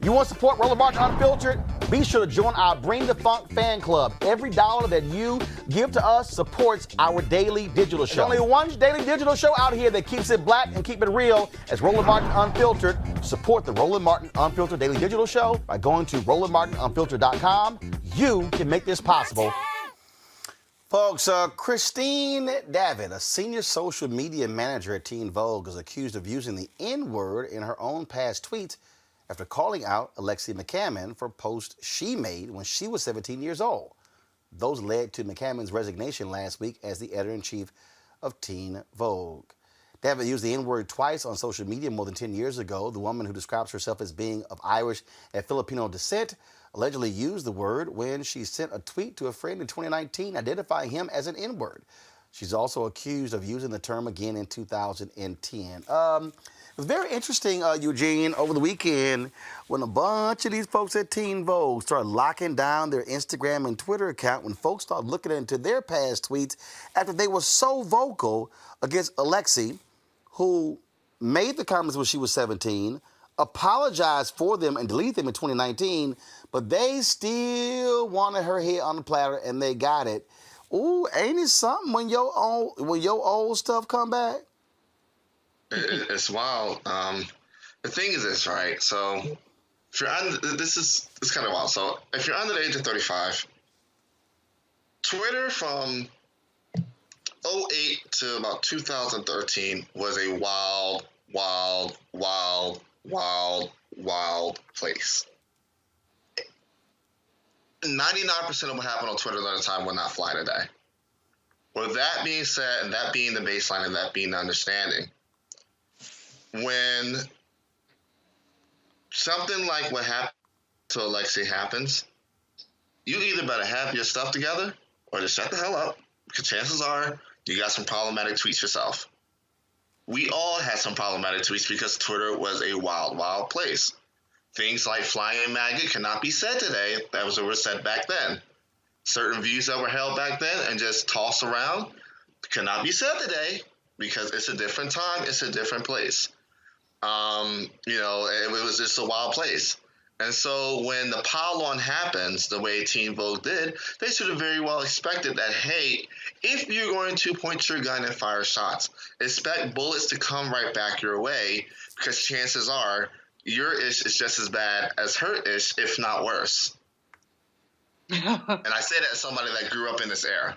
You want to support Roland Martin Unfiltered? Be sure to join our Bring the Funk fan club. Every dollar that you give to us supports our daily digital show. There's only one daily digital show out here that keeps it black and keep it real as Roland Martin Unfiltered. Support the Roland Martin Unfiltered daily digital show by going to RolandMartinUnfiltered.com. You can make this possible. Folks, Christine Davitt, a senior social media manager at Teen Vogue, is accused of using the N-word in her own past tweets after calling out Alexi McCammond for posts she made when she was 17 years old. Those led to McCammond's resignation last week as the editor-in-chief of Teen Vogue. Davitt used the N-word twice on social media more than 10 years ago. The woman, who describes herself as being of Irish and Filipino descent, allegedly used the word when she sent a tweet to a friend in 2019 identifying him as an N-word. She's also accused of using the term again in 2010. It was very interesting, Eugene, over the weekend when a bunch of these folks at Teen Vogue started locking down their Instagram and Twitter account when folks started looking into their past tweets after they were so vocal against Alexi, who made the comments when she was 17, apologized for them and deleted them in 2019, but they still wanted her head on the platter, and they got it. Ooh, ain't it something when your old stuff come back? It's wild. The thing is this, right? So, if you're it's kind of wild. So, if you're under the age of 35, Twitter from 2008 to about 2013 was a wild place. 99% of what happened on Twitter at the time would not fly today. With that being said, and that being the baseline and that being the understanding, when something like what happened to Alexi happens, you either better have your stuff together or just shut the hell up, because chances are you got some problematic tweets yourself. We all had some problematic tweets because Twitter was a wild place. Things like flying maggot cannot be said today. That was what was said back then. Certain views that were held back then and just tossed around cannot be said today because it's a different time, it's a different place. It was just a wild place. And so when the pile-on happens the way Teen Vogue did, they should have very well expected that, hey, if you're going to point your gun and fire shots, expect bullets to come right back your way, because chances are your ish is just as bad as her ish, if not worse. And I say that as somebody that grew up in this era.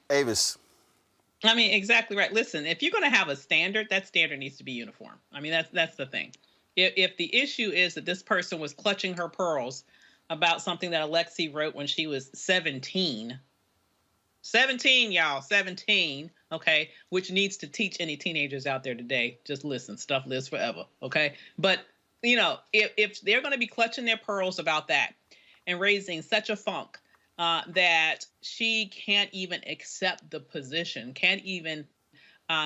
Avis. I mean, exactly right. Listen, if you're going to have a standard, that standard needs to be uniform. I mean, that's the thing. If the issue is that this person was clutching her pearls about something that Alexi wrote when she was 17, y'all, 17, okay, which needs to teach any teenagers out there today, just listen, stuff lives forever, okay? But, if they're going to be clutching their pearls about that and raising such a funk that she can't even accept the position, can't even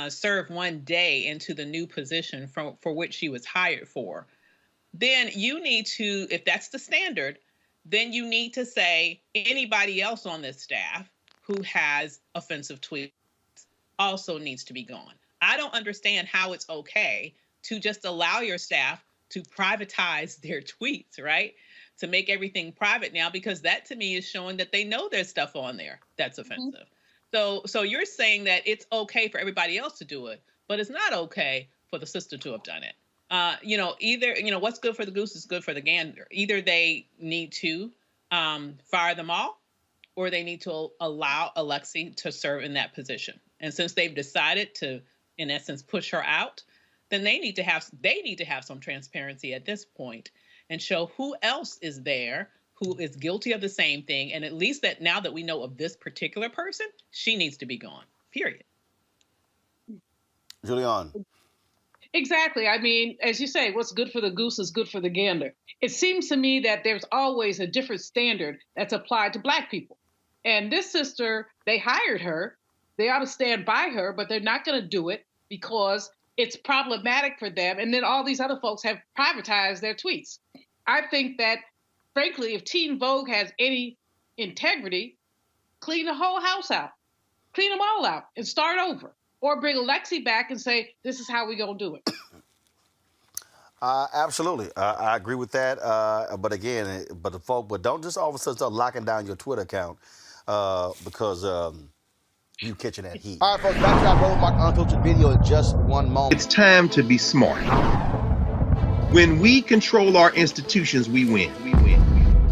serve one day into the new position for which she was hired for, then you need to, if that's the standard, then you need to say anybody else on this staff who has offensive tweets also needs to be gone. I don't understand how it's okay to just allow your staff to privatize their tweets, right? To make everything private now, because that to me is showing that they know there's stuff on there that's offensive. Mm-hmm. So you're saying that it's okay for everybody else to do it, but it's not okay for the sister to have done it. Either, what's good for the goose is good for the gander. Either they need to fire them all, or they need to allow Alexi to serve in that position. And since they've decided to, in essence, push her out, then they need to have some transparency at this point and show who else is there who is guilty of the same thing. And at least that now that we know of this particular person, she needs to be gone, period. Julian. Exactly. I mean, as you say, what's good for the goose is good for the gander. It seems to me that there's always a different standard that's applied to Black people. And this sister, they hired her. They ought to stand by her, but they're not going to do it because it's problematic for them. And then all these other folks have privatized their tweets. I think that, frankly, if Teen Vogue has any integrity, clean the whole house out. Clean them all out and start over. Or bring Alexi back and say, this is how we're going to do it. Absolutely. I agree with that. But again, but don't just all of a sudden start locking down your Twitter account because you catching that heat. All right, folks, back to our Roland Martin Unfiltered video in just one moment. It's time to be smart. When we control our institutions, we win.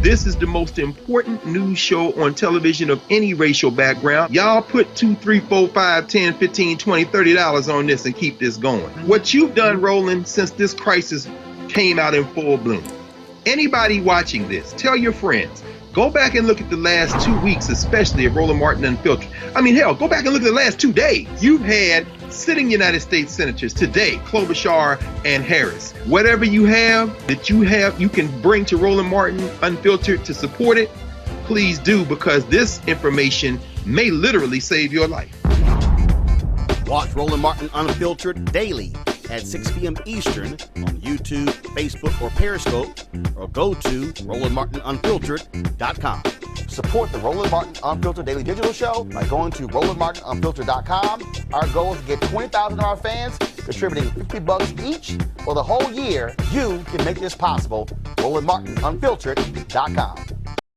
This is the most important news show on television of any racial background. Y'all put $2, $3, $4, $5, $10, $15, $20, $30 on this and keep this going. What you've done, Roland, since this crisis came out in full bloom. Anybody watching this, tell your friends. Go back and look at the last 2 weeks, especially of Roland Martin Unfiltered. I mean, hell, go back and look at the last 2 days. You've had sitting United States senators today, Klobuchar and Harris. Whatever you have that you can bring to Roland Martin Unfiltered to support it, please do, because this information may literally save your life. Watch Roland Martin Unfiltered daily at 6 p.m. Eastern on YouTube, Facebook, or Periscope, or go to RolandMartinUnfiltered.com. Support the Roland Martin Unfiltered Daily Digital Show by going to RolandMartinUnfiltered.com. Our goal is to get 20,000 of our fans contributing $50 each for the whole year. You can make this possible. RolandMartinUnfiltered.com.